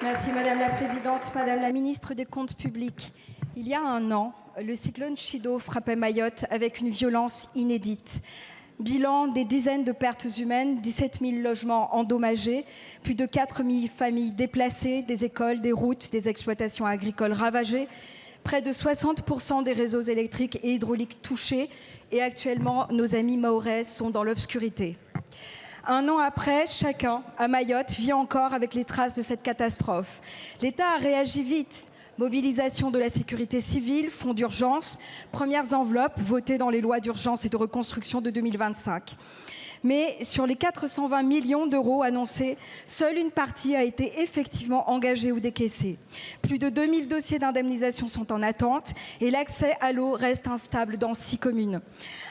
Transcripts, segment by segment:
Merci Madame la Présidente, Madame la Ministre des Comptes publics. Il y a un an, le cyclone Chido frappait Mayotte avec une violence inédite. Bilan des dizaines de pertes humaines, 17 000 logements endommagés, plus de 4 000 familles déplacées, des écoles, des routes, des exploitations agricoles ravagées, près de 60% des réseaux électriques et hydrauliques touchés et actuellement nos amis mahorais sont dans l'obscurité. Un an après, chacun à Mayotte vit encore avec les traces de cette catastrophe. L'État a réagi vite. Mobilisation de la sécurité civile, fonds d'urgence, premières enveloppes votées dans les lois d'urgence et de reconstruction de 2025. Mais sur les 420 millions d'euros annoncés, seule une partie a été effectivement engagée ou décaissée. Plus de 2000 dossiers d'indemnisation sont en attente et l'accès à l'eau reste instable dans 6 communes.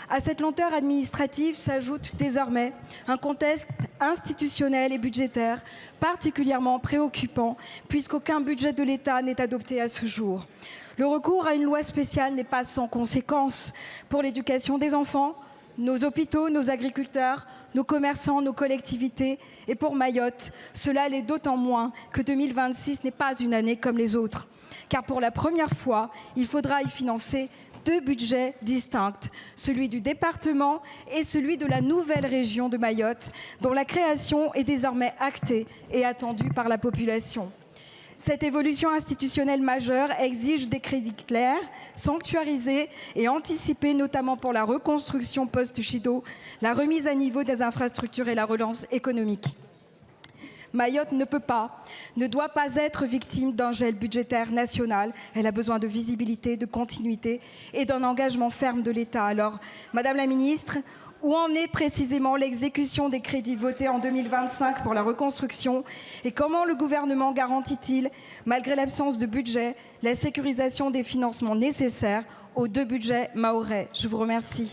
À cette lenteur administrative s'ajoute désormais un contexte institutionnel et budgétaire particulièrement préoccupant puisqu'aucun budget de l'État n'est adopté à ce jour. Le recours à une loi spéciale n'est pas sans conséquences pour l'éducation des enfants, nos hôpitaux, nos agriculteurs, nos commerçants, nos collectivités. Et pour Mayotte, cela l'est d'autant moins que 2026 n'est pas une année comme les autres. Car pour la première fois, il faudra y financer 2 budgets distincts, celui du département et celui de la nouvelle région de Mayotte, dont la création est désormais actée et attendue par la population. Cette évolution institutionnelle majeure exige des crédits clairs, sanctuarisés et anticipés, notamment pour la reconstruction post-Chido, la remise à niveau des infrastructures et la relance économique. Mayotte ne doit pas être victime d'un gel budgétaire national. Elle a besoin de visibilité, de continuité et d'un engagement ferme de l'État. Alors, Madame la Ministre, où en est précisément l'exécution des crédits votés en 2025 pour la reconstruction et comment le gouvernement garantit-il, malgré l'absence de budget, la sécurisation des financements nécessaires aux 2 budgets mahorais? Je vous remercie.